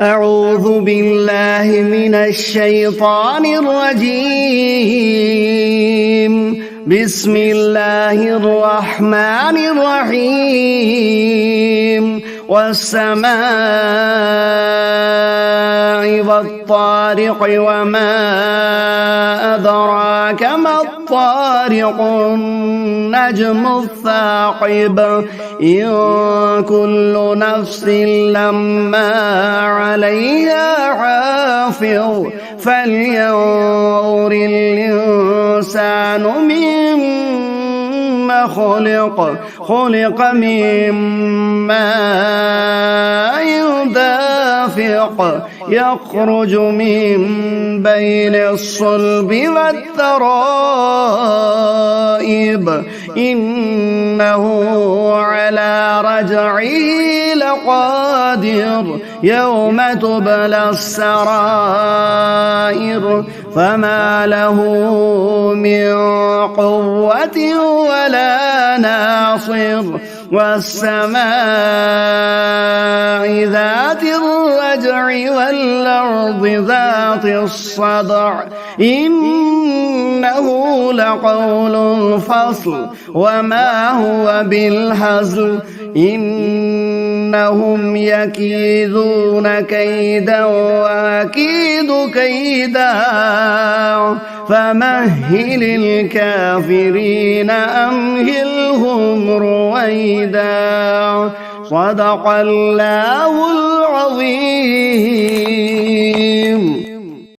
أعوذ بالله من الشيطان الرجيم. بسم الله الرحمن الرحيم. والسماء والطارق وما أدراك ما الطارق النجم الثاقب إن كل نفس لما عليها حافظ فلينظر الإنسان مما خلق من ماء دافق يخرج من بين الصلب والترائب إنه على رجعه لقادر يوم تبلى السرائر فما له من قوة ولا ناصر. والسماء ذات الرجع والأرض ذات الصدع إنه لقول فصل وما هو بالهزل إنهم يكيدون كيدا وأكيد كيدا فمهل الكافرين أمهلهم رويدا. صدق الله العظيم.